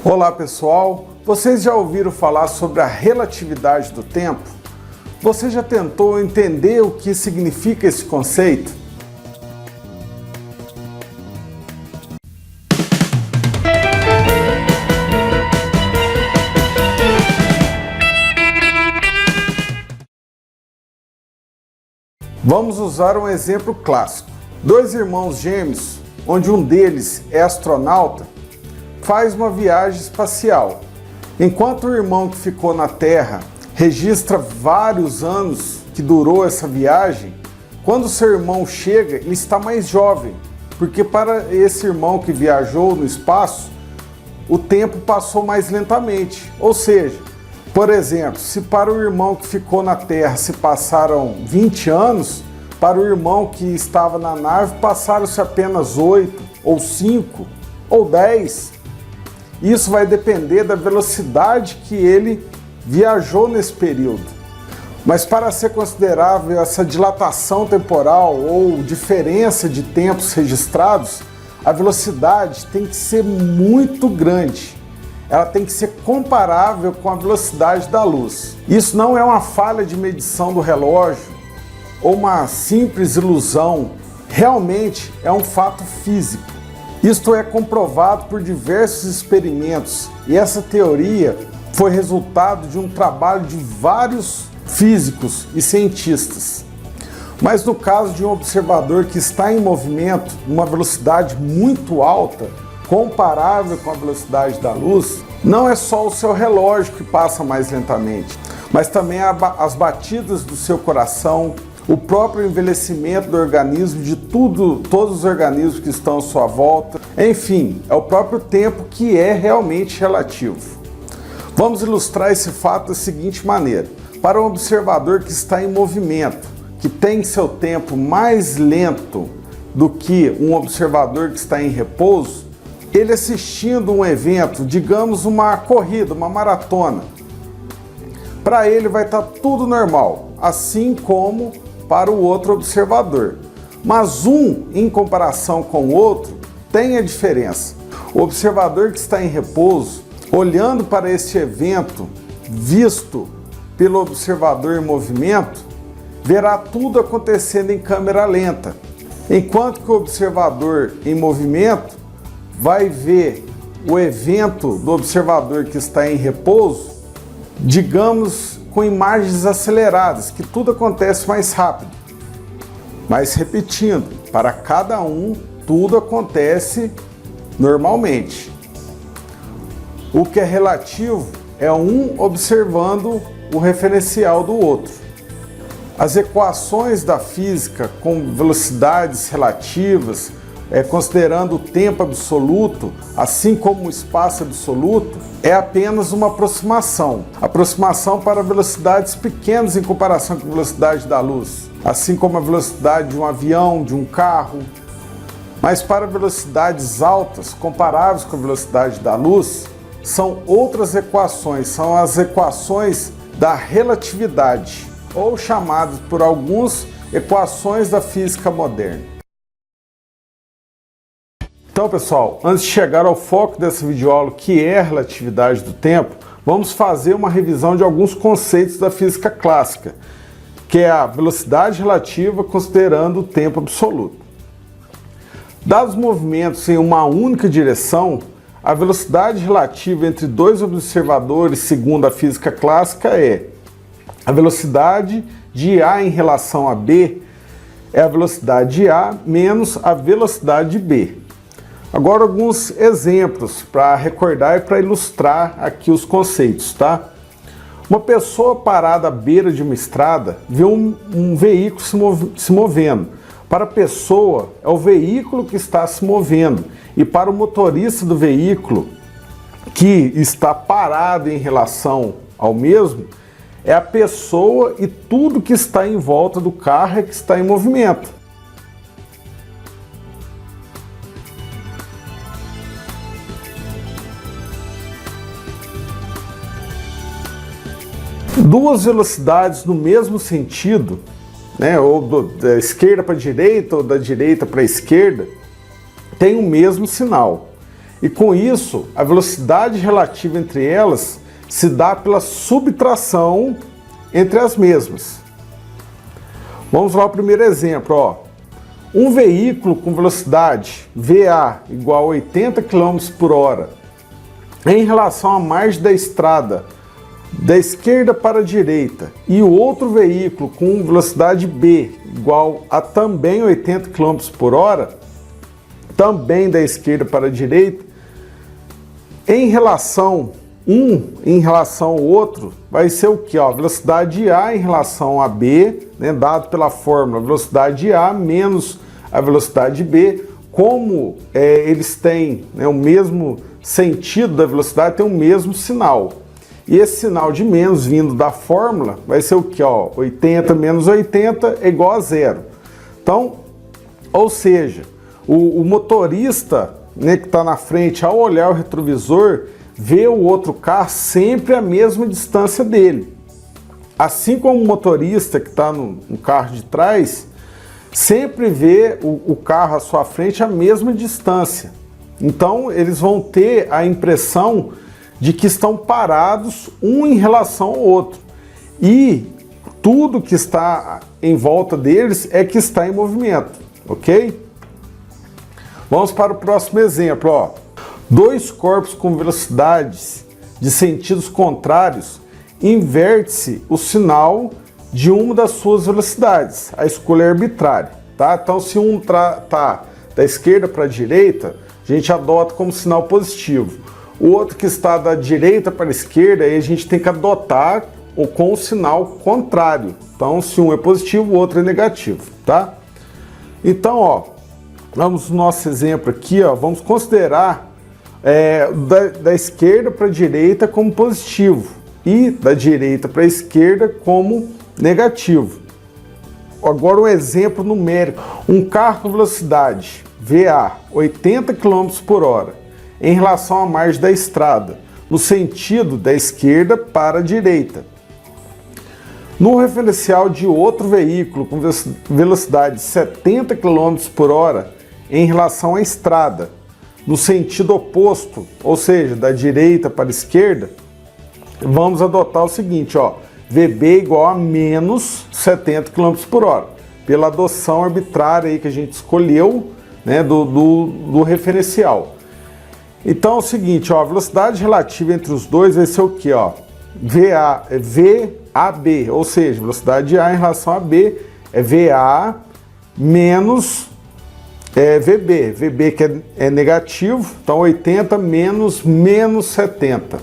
Olá pessoal, vocês já ouviram falar sobre a relatividade do tempo? Você já tentou entender o que significa esse conceito? Vamos usar um exemplo clássico. Dois irmãos gêmeos, onde um deles é astronauta, faz uma viagem espacial. Enquanto o irmão que ficou na Terra registra vários anos que durou essa viagem, quando seu irmão chega, ele está mais jovem, porque para esse irmão que viajou no espaço, o tempo passou mais lentamente. Ou seja, por exemplo, se para o irmão que ficou na Terra se passaram 20 anos, para o irmão que estava na nave passaram-se apenas 8, ou 5, ou 10. Isso vai depender da velocidade que ele viajou nesse período. Mas para ser considerável essa dilatação temporal ou diferença de tempos registrados, a velocidade tem que ser muito grande. Ela tem que ser comparável com a velocidade da luz. Isso não é uma falha de medição do relógio ou uma simples ilusão. Realmente é um fato físico. Isto é comprovado por diversos experimentos e essa teoria foi resultado de um trabalho de vários físicos e cientistas. Mas no caso de um observador que está em movimento, numa velocidade muito alta, comparável com a velocidade da luz, não é só o seu relógio que passa mais lentamente, mas também as batidas do seu coração, o próprio envelhecimento do organismo, de todos os organismos que estão à sua volta. Enfim, é o próprio tempo que é realmente relativo. Vamos ilustrar esse fato da seguinte maneira. Para um observador que está em movimento, que tem seu tempo mais lento do que um observador que está em repouso, ele assistindo um evento, digamos uma corrida, uma maratona, para ele vai estar tudo normal, assim como para o outro observador. Mas um, em comparação com o outro, tem a diferença. O observador que está em repouso, olhando para este evento visto pelo observador em movimento, verá tudo acontecendo em câmera lenta, enquanto que o observador em movimento vai ver o evento do observador que está em repouso, digamos, com imagens aceleradas, que tudo acontece mais rápido. Mas repetindo, para cada um, tudo acontece normalmente. O que é relativo é um observando o referencial do outro. As equações da física com velocidades relativas, considerando o tempo absoluto, assim como o espaço absoluto, é apenas uma aproximação. Aproximação para velocidades pequenas em comparação com a velocidade da luz, assim como a velocidade de um avião, de um carro. Mas para velocidades altas, comparáveis com a velocidade da luz, são outras equações, são as equações da relatividade, ou chamadas por alguns equações da física moderna. Então, pessoal, antes de chegar ao foco dessa videoaula, que é a relatividade do tempo, vamos fazer uma revisão de alguns conceitos da física clássica, que é a velocidade relativa considerando o tempo absoluto. Dados movimentos em uma única direção, a velocidade relativa entre dois observadores, segundo a física clássica, é a velocidade de A em relação a B, é a velocidade de A menos a velocidade de B. Agora alguns exemplos para recordar e para ilustrar aqui os conceitos, tá? Uma pessoa parada à beira de uma estrada vê um veículo se movendo. Para a pessoa, é o veículo que está se movendo. E para o motorista do veículo, que está parado em relação ao mesmo, é a pessoa e tudo que está em volta do carro é que está em movimento. Duas velocidades no mesmo sentido, ou da esquerda para a direita ou da direita para a esquerda, tem o mesmo sinal. E com isso, a velocidade relativa entre elas se dá pela subtração entre as mesmas. Vamos lá ao primeiro exemplo, ó. Um veículo com velocidade VA igual a 80 km por hora em relação à margem da estrada da esquerda para a direita e o outro veículo com velocidade B igual a também 80 km por hora, também da esquerda para a direita, em relação ao outro, vai ser o que? A velocidade A em relação a B, né, dado pela fórmula velocidade A menos a velocidade B. Como eles têm, né, o mesmo sentido da velocidade, tem o mesmo sinal. E esse sinal de menos vindo da fórmula vai ser o que? 80 menos 80 é igual a zero. Então, ou seja, o motorista, né, que está na frente, ao olhar o retrovisor, vê o outro carro sempre a mesma distância dele. Assim como o motorista que está no carro de trás, sempre vê o carro à sua frente a mesma distância. Então, eles vão ter a impressão de que estão parados um em relação ao outro. E tudo que está em volta deles é que está em movimento, ok? Vamos para o próximo exemplo, ó. Dois corpos com velocidades de sentidos contrários, inverte-se o sinal de uma das suas velocidades. A escolha é arbitrária, tá? Então, se um tá da esquerda para a direita, a gente adota como sinal positivo. O outro que está da direita para a esquerda, aí a gente tem que adotar com o sinal contrário. Então, se um é positivo, o outro é negativo, tá? Então, ó, vamos no nosso exemplo aqui, ó, vamos considerar da esquerda para a direita como positivo e da direita para a esquerda como negativo. Agora um exemplo numérico. Um carro com velocidade VA 80 km por hora em relação à margem da estrada, no sentido da esquerda para a direita. No referencial de outro veículo com velocidade 70 km por hora em relação à estrada, no sentido oposto, ou seja, da direita para a esquerda, vamos adotar o seguinte, ó, VB igual a menos 70 km por hora, pela adoção arbitrária aí que a gente escolheu, né, do referencial. Então é o seguinte, ó, a velocidade relativa entre os dois vai ser o que? VAB, ou seja, velocidade A em relação a B é VA menos VB. VB que é negativo, então 80 menos 70.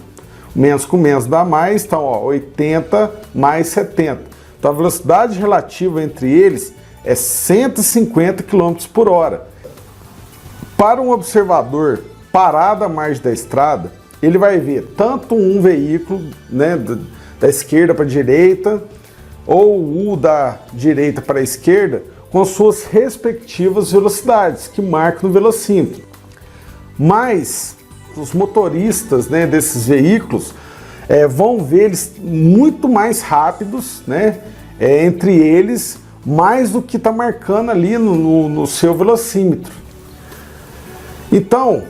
Menos com menos dá mais, então ó, 80 mais 70. Então a velocidade relativa entre eles é 150 km por hora. Para um observador parado à margem da estrada, ele vai ver tanto um veículo, né, da esquerda para a direita, ou o da direita para a esquerda, com suas respectivas velocidades, que marcam no velocímetro. Mas os motoristas, né, desses veículos vão ver eles muito mais rápidos, né, entre eles, mais do que está marcando ali no seu velocímetro. Então,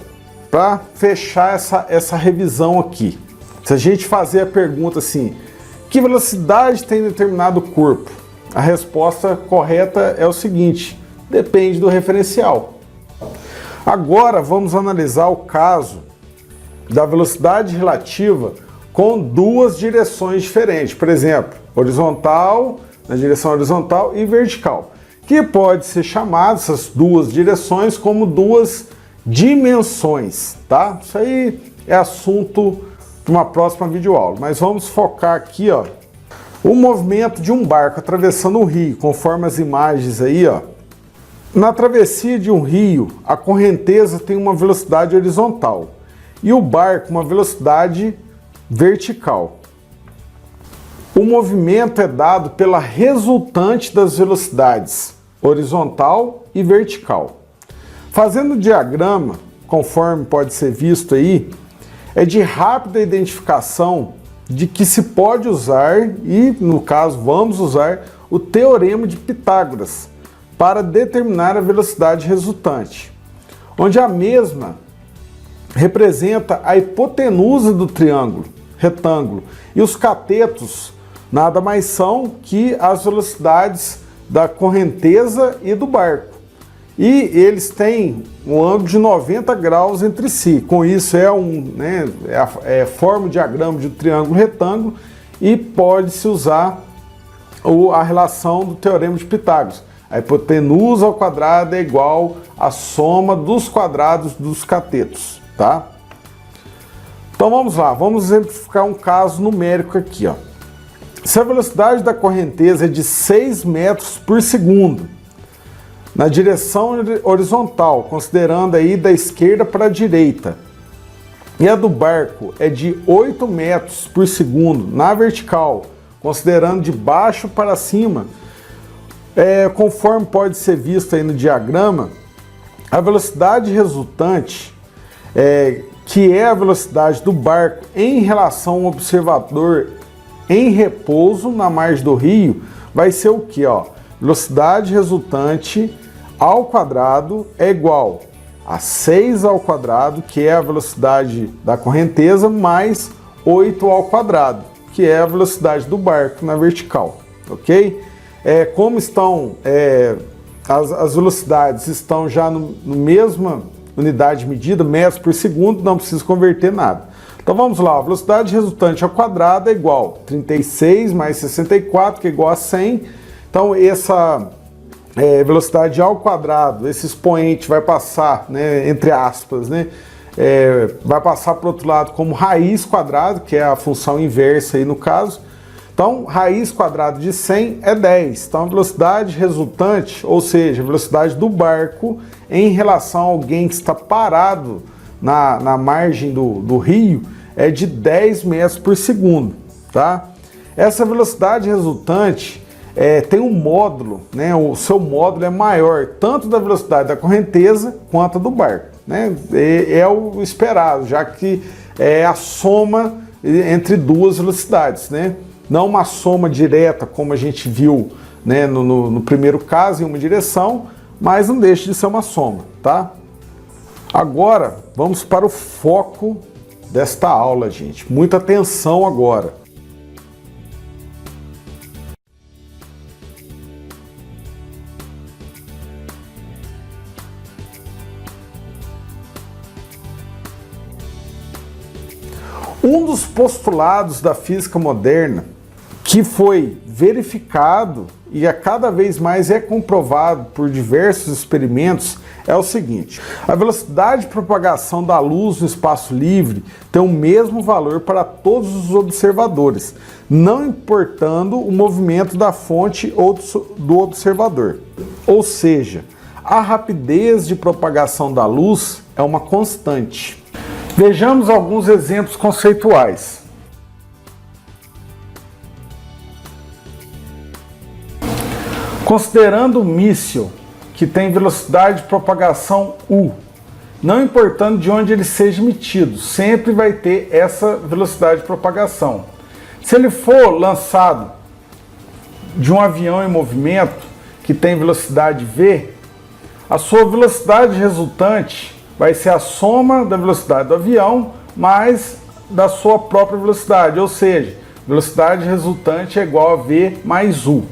para fechar essa revisão aqui, se a gente fazer a pergunta assim, que velocidade tem determinado corpo? A resposta correta é o seguinte, depende do referencial. Agora vamos analisar o caso da velocidade relativa com duas direções diferentes, por exemplo, horizontal, na direção horizontal e vertical, que pode ser chamado essas duas direções como duas dimensões, tá? Isso aí é assunto para uma próxima videoaula, mas vamos focar aqui, ó, o movimento de um barco atravessando um rio, conforme as imagens aí, ó. Na travessia de um rio, a correnteza tem uma velocidade horizontal e o barco uma velocidade vertical. O movimento é dado pela resultante das velocidades horizontal e vertical. Fazendo o diagrama, conforme pode ser visto aí, é de rápida identificação de que se pode usar, e no caso vamos usar, o Teorema de Pitágoras para determinar a velocidade resultante, onde a mesma representa a hipotenusa do triângulo retângulo. E os catetos nada mais são que as velocidades da correnteza e do barco. E eles têm um ângulo de 90 graus entre si. Com isso forma o diagrama de um triângulo retângulo e pode-se usar a relação do teorema de Pitágoras. A hipotenusa ao quadrado é igual à soma dos quadrados dos catetos, tá? Então vamos lá, vamos exemplificar um caso numérico aqui, ó. Se a velocidade da correnteza é de 6 metros por segundo, na direção horizontal, considerando aí da esquerda para a direita, e a do barco é de 8 metros por segundo na vertical, considerando de baixo para cima, conforme pode ser visto aí no diagrama, a velocidade resultante, que é a velocidade do barco em relação ao observador em repouso na margem do rio, vai ser o que? Velocidade resultante ao quadrado é igual a 6 ao quadrado, que é a velocidade da correnteza, mais 8 ao quadrado, que é a velocidade do barco na vertical, ok? Como estão, as velocidades estão já no mesma unidade de medida, metros por segundo, não precisa converter nada. Então vamos lá, a velocidade resultante ao quadrado é igual a 36 mais 64, que é igual a 100. Então essa velocidade ao quadrado, esse expoente vai passar, entre aspas, vai passar para o outro lado como raiz quadrada, que é a função inversa aí no caso. Então, raiz quadrada de 100 é 10. Então, a velocidade resultante, ou seja, a velocidade do barco em relação a alguém que está parado na margem do rio, é de 10 metros por segundo, tá? Essa velocidade resultante tem um módulo, o seu módulo é maior, tanto da velocidade da correnteza quanto do barco, É o esperado, já que é a soma entre duas velocidades, Não uma soma direta, como a gente viu no primeiro caso, em uma direção, mas não deixa de ser uma soma, tá? Agora, vamos para o foco desta aula, gente. Muita atenção agora. Um dos postulados da física moderna que foi verificado e a cada vez mais é comprovado por diversos experimentos é o seguinte: a velocidade de propagação da luz no espaço livre tem o mesmo valor para todos os observadores, não importando o movimento da fonte ou do observador. Ou seja, a rapidez de propagação da luz é uma constante. Vejamos alguns exemplos conceituais. Considerando o míssil, que tem velocidade de propagação U, não importando de onde ele seja emitido, sempre vai ter essa velocidade de propagação. Se ele for lançado de um avião em movimento, que tem velocidade V, a sua velocidade resultante vai ser a soma da velocidade do avião mais da sua própria velocidade, ou seja, velocidade resultante é igual a V mais U.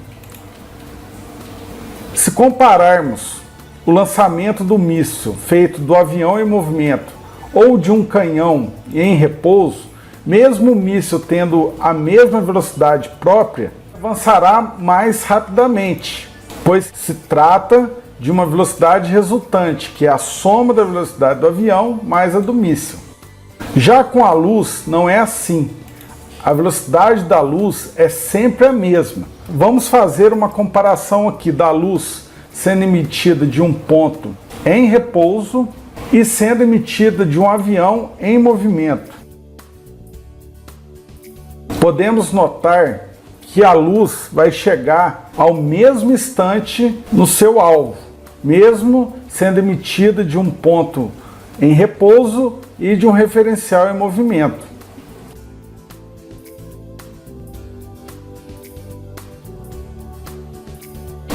Se compararmos o lançamento do míssil feito do avião em movimento ou de um canhão em repouso, mesmo o míssil tendo a mesma velocidade própria, avançará mais rapidamente, pois se trata de uma velocidade resultante, que é a soma da velocidade do avião mais a do míssil. Já com a luz não é assim. A velocidade da luz é sempre a mesma. Vamos fazer uma comparação aqui da luz sendo emitida de um ponto em repouso e sendo emitida de um avião em movimento. Podemos notar que a luz vai chegar ao mesmo instante no seu alvo, mesmo sendo emitida de um ponto em repouso e de um referencial em movimento.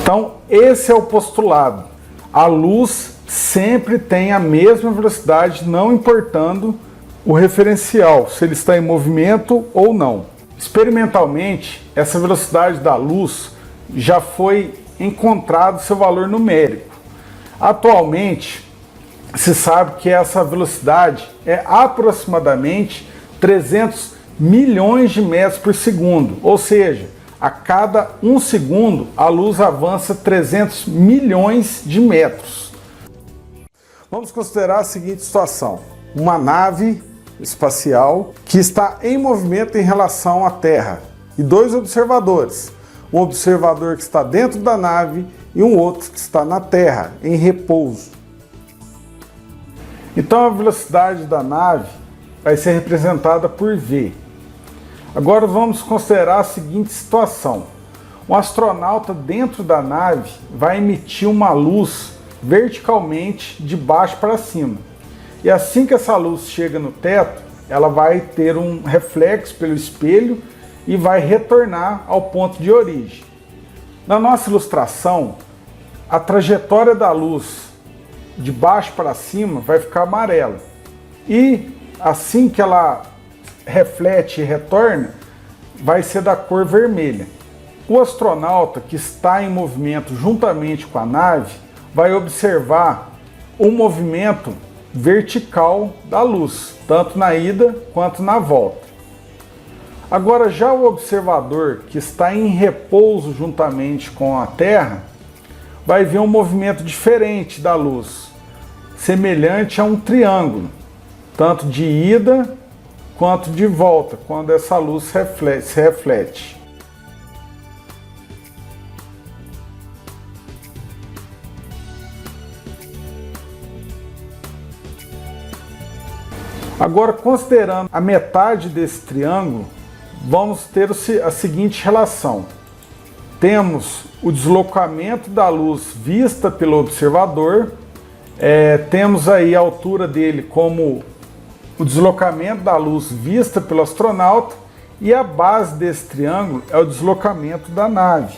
Então, esse é o postulado. a luz sempre tem a mesma velocidade, não importando o referencial, se ele está em movimento ou não. Experimentalmente, essa velocidade da luz já foi encontrado seu valor numérico. Atualmente, se sabe que essa velocidade é aproximadamente 300 milhões de metros por segundo, ou seja, a cada 1 segundo a luz avança 300 milhões de metros. Vamos considerar a seguinte situação: uma nave espacial que está em movimento em relação à Terra e 2 observadores, um observador que está dentro da nave e um outro que está na Terra, em repouso. Então a velocidade da nave vai ser representada por V. Agora vamos considerar a seguinte situação: um astronauta dentro da nave vai emitir uma luz verticalmente de baixo para cima. E assim que essa luz chega no teto, ela vai ter um reflexo pelo espelho e vai retornar ao ponto de origem. Na nossa ilustração, a trajetória da luz de baixo para cima vai ficar amarela. E assim que ela reflete e retorna, vai ser da cor vermelha. O astronauta que está em movimento juntamente com a nave vai observar o movimento vertical da luz, tanto na ida quanto na volta. Agora, já o observador que está em repouso juntamente com a Terra vai ver um movimento diferente da luz, semelhante a um triângulo, tanto de ida quanto de volta, quando essa luz se reflete. Agora, considerando a metade desse triângulo, vamos ter a seguinte relação. Temos o deslocamento da luz vista pelo observador, temos aí a altura dele como o deslocamento da luz vista pelo astronauta, e a base desse triângulo é o deslocamento da nave.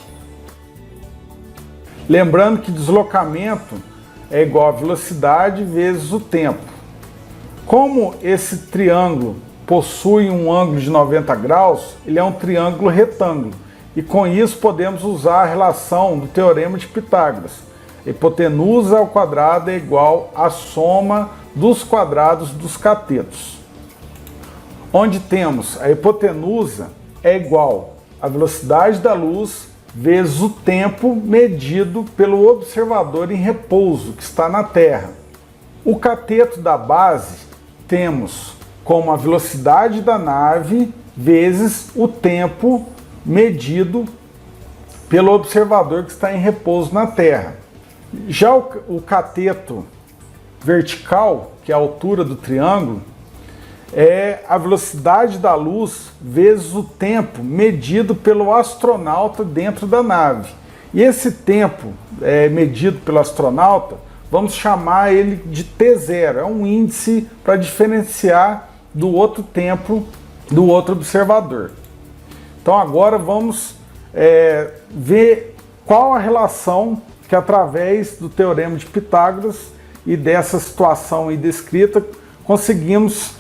Lembrando que deslocamento é igual a velocidade vezes o tempo. Como esse triângulo possui um ângulo de 90 graus, ele é um triângulo retângulo. E com isso podemos usar a relação do Teorema de Pitágoras. Hipotenusa ao quadrado é igual à soma dos quadrados dos catetos. Onde temos a hipotenusa é igual à velocidade da luz vezes o tempo medido pelo observador em repouso, que está na Terra. O cateto da base temos como a velocidade da nave vezes o tempo medido pelo observador que está em repouso na Terra. Já o cateto vertical, que é a altura do triângulo, é a velocidade da luz vezes o tempo medido pelo astronauta dentro da nave. E esse tempo medido pelo astronauta, vamos chamar ele de T0, é um índice para diferenciar do outro tempo do outro observador. Então agora vamos ver qual a relação que, através do Teorema de Pitágoras e dessa situação aí descrita, conseguimos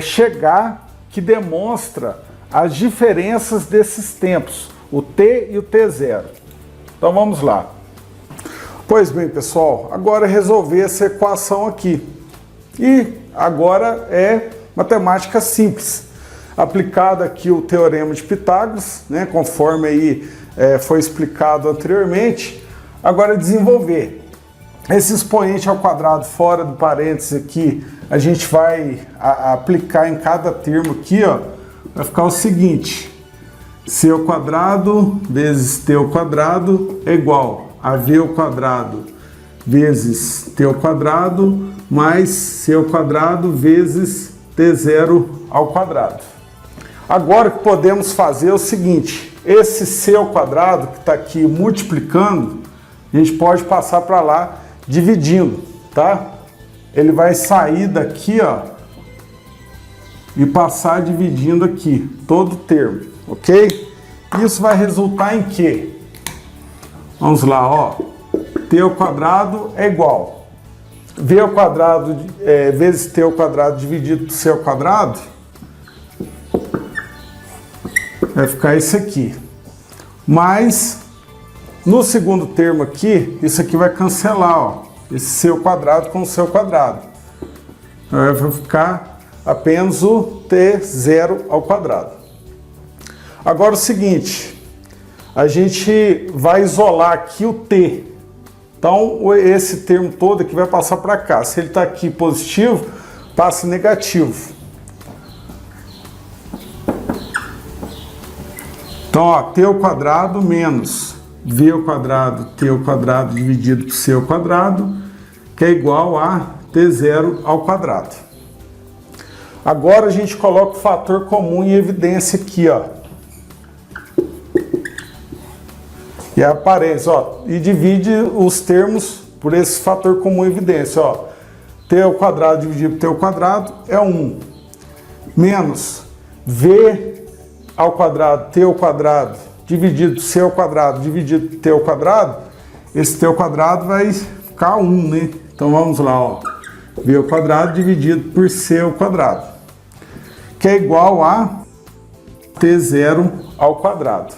chegar, que demonstra as diferenças desses tempos, o T e o T0. Então vamos lá. Pois bem, pessoal, agora é resolver essa equação aqui. E agora é matemática simples. Aplicado aqui o Teorema de Pitágoras, né, conforme aí foi explicado anteriormente, agora é desenvolver. Esse expoente ao quadrado fora do parênteses aqui, a gente vai aplicar em cada termo aqui, ó, vai ficar o seguinte: c ao quadrado vezes t ao quadrado é igual a v ao quadrado vezes t ao quadrado mais c ao quadrado vezes t0 ao quadrado. Agora o que podemos fazer é o seguinte: esse c ao quadrado que está aqui multiplicando, a gente pode passar para lá dividindo, tá? Ele vai sair daqui, ó, e passar dividindo aqui todo o termo, ok? Isso vai resultar em quê? Vamos lá, ó. t ao quadrado é igual v ao quadrado vezes t ao quadrado dividido por c ao quadrado, vai ficar isso aqui. Mas no segundo termo aqui, isso aqui vai cancelar, ó, esse c ao quadrado com o c ao quadrado. Vai ficar apenas o t0 ao quadrado. Agora o seguinte, a gente vai isolar aqui o t. Então esse termo todo aqui vai passar para cá. Se ele está aqui positivo, passa negativo. Então, ó, t ao quadrado menos v ao quadrado, t ao quadrado dividido por c ao quadrado, que é igual a t0 ao quadrado. Agora a gente coloca o fator comum em evidência aqui, ó. E aparece, ó, e divide os termos por esse fator comum em evidência, ó. T ao quadrado dividido por t ao quadrado é 1. Menos v ao quadrado, t ao quadrado, dividido por c ao quadrado, dividido por t ao quadrado, esse t ao quadrado vai ficar 1, né? Então vamos lá, ó. V ao quadrado dividido por c ao quadrado, que é igual a t0 ao quadrado.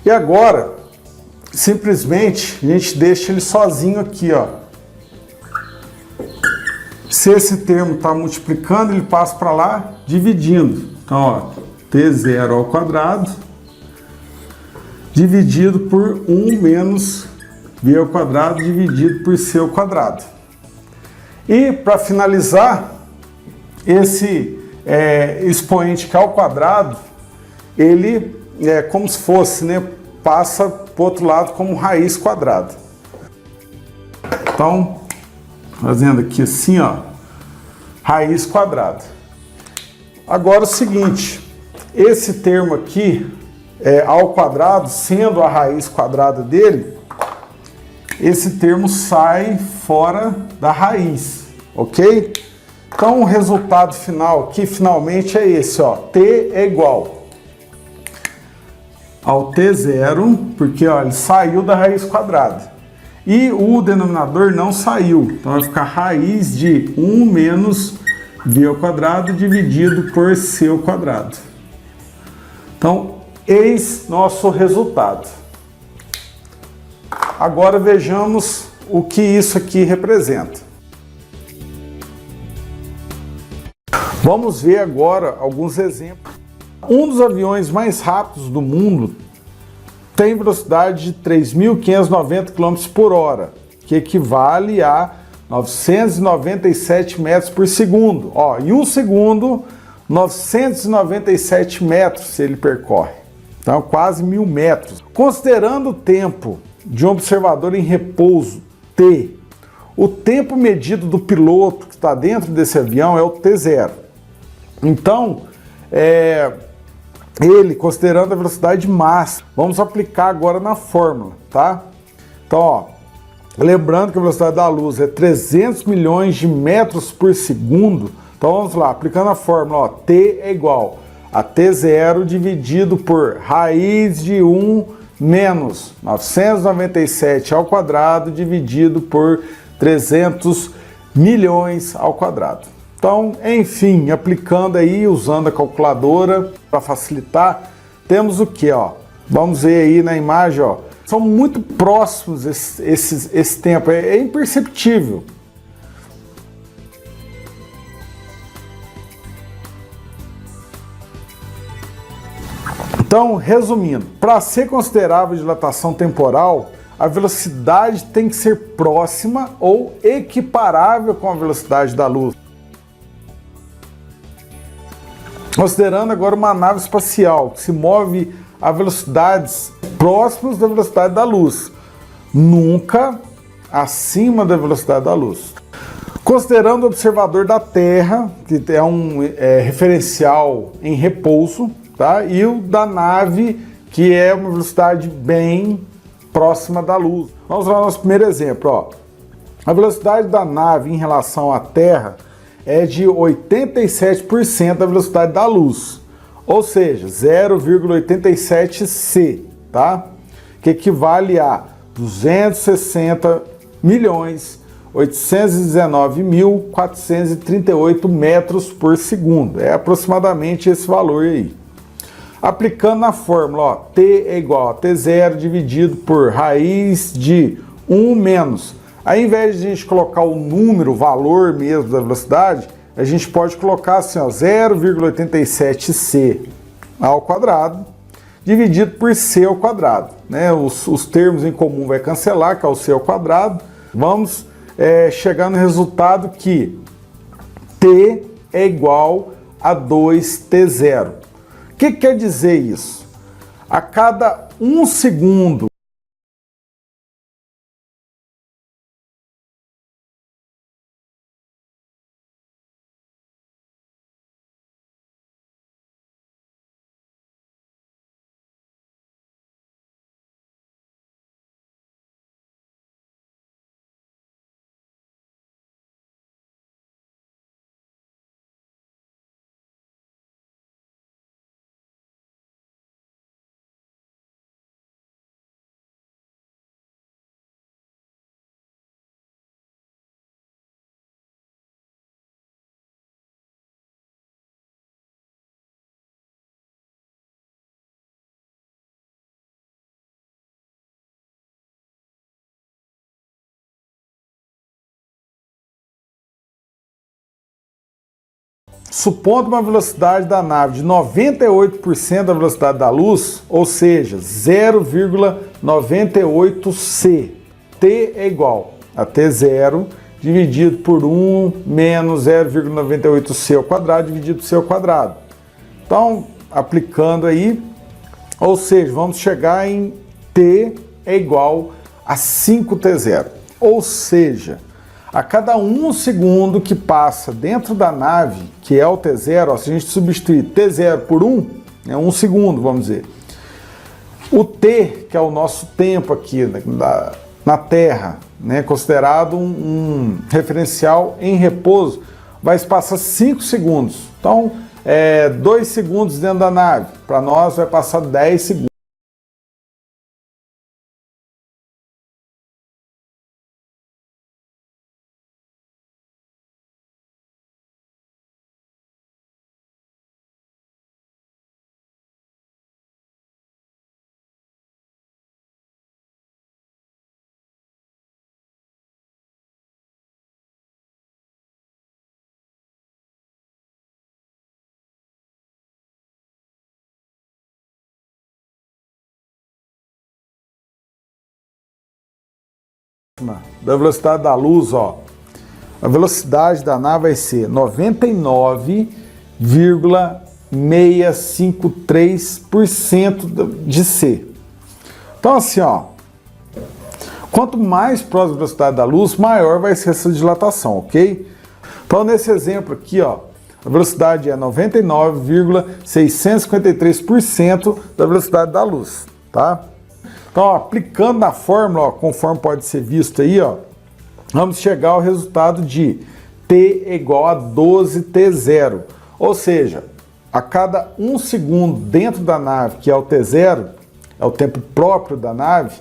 E agora, simplesmente, a gente deixa ele sozinho aqui, ó. Se esse termo está multiplicando, ele passa para lá dividindo. Então, ó, t0 ao quadrado dividido por 1 menos v ao quadrado dividido por c ao quadrado. E, para finalizar, esse expoente que é ao quadrado, ele é como se fosse, né, passa para o outro lado como raiz quadrada. Então, fazendo aqui assim, ó, raiz quadrada. Agora o seguinte, esse termo aqui, ao quadrado, sendo a raiz quadrada dele, esse termo sai fora da raiz, ok? Então o resultado final aqui, finalmente, é esse, ó, t é igual ao t0, porque ó, ele saiu da raiz quadrada. E o denominador não saiu, então vai ficar raiz de 1 menos v ao quadrado dividido por c ao quadrado. Então, eis nosso resultado. Agora vejamos o que isso aqui representa. Vamos ver agora alguns exemplos. Um dos aviões mais rápidos do mundo tem velocidade de 3.590 km por hora, que equivale a 997 metros por segundo. Ó, em um segundo, 997 metros se ele percorre. Então, quase 1.000 metros. Considerando o tempo de um observador em repouso, T, o tempo medido do piloto que está dentro desse avião é o T0. Então, ele, considerando a velocidade máxima, vamos aplicar agora na fórmula, tá? Então, ó, lembrando que a velocidade da luz é 300 milhões de metros por segundo, então vamos lá, aplicando a fórmula, ó, T é igual a T0 dividido por raiz de 1 menos 997 ao quadrado dividido por 300 milhões ao quadrado. Então, enfim, aplicando aí, usando a calculadora para facilitar, temos o que, ó? Vamos ver aí na imagem, ó. São muito próximos esse tempo, é imperceptível. Então, resumindo, para ser considerável dilatação temporal, a velocidade tem que ser próxima ou equiparável com a velocidade da luz. Considerando agora uma nave espacial que se move a velocidades próximas da velocidade da luz, nunca acima da velocidade da luz. Considerando o observador da Terra, que é um referencial em repouso, tá? E o da nave, que é uma velocidade bem próxima da luz. Vamos lá ao nosso primeiro exemplo, ó. A velocidade da nave em relação à Terra é de 87% da velocidade da luz, ou seja, 0,87 c, tá? Que equivale a 260.819.438 metros por segundo. É aproximadamente esse valor aí. Aplicando na fórmula, ó, T é igual a T0 dividido por raiz de 1 menos. Aí, ao invés de a gente colocar o número, o valor mesmo da velocidade, a gente pode colocar assim, ó, 0,87c ao quadrado dividido por c ao quadrado. Né? Os termos em comum vai cancelar, que é o c ao quadrado. Vamos chegar no resultado que t é igual a 2t0. O que quer dizer isso? A cada 1 segundo supondo uma velocidade da nave de 98% da velocidade da luz, ou seja, 0,98c. T é igual a T0 dividido por 1 menos 0,98c ao quadrado dividido por c ao quadrado. Então, aplicando aí, ou seja, vamos chegar em T é igual a 5T0. Ou seja, a cada 1 segundo que passa dentro da nave, que é o T0, ó, se a gente substituir T0 por 1, é 1 segundo, vamos dizer. O T, que é o nosso tempo aqui na Terra, né, considerado um referencial em repouso, vai passar 5 segundos. Então, 2 segundos dentro da nave. Para nós vai passar 10 segundos. Da velocidade da luz, ó, a velocidade da nave vai ser 99,653% de c. Então assim, ó, quanto mais próximo da velocidade da luz, maior vai ser essa dilatação, ok? Então nesse exemplo aqui, ó, a velocidade é 99,653% da velocidade da luz, tá? Então, ó, aplicando na fórmula, ó, conforme pode ser visto aí, ó, vamos chegar ao resultado de T é igual a 12T0. Ou seja, a cada 1 segundo dentro da nave, que é o T0, é o tempo próprio da nave,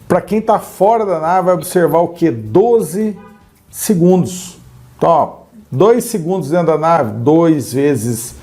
para quem está fora da nave vai observar o que? 12 segundos. Então, ó, 2 segundos dentro da nave, 2 vezes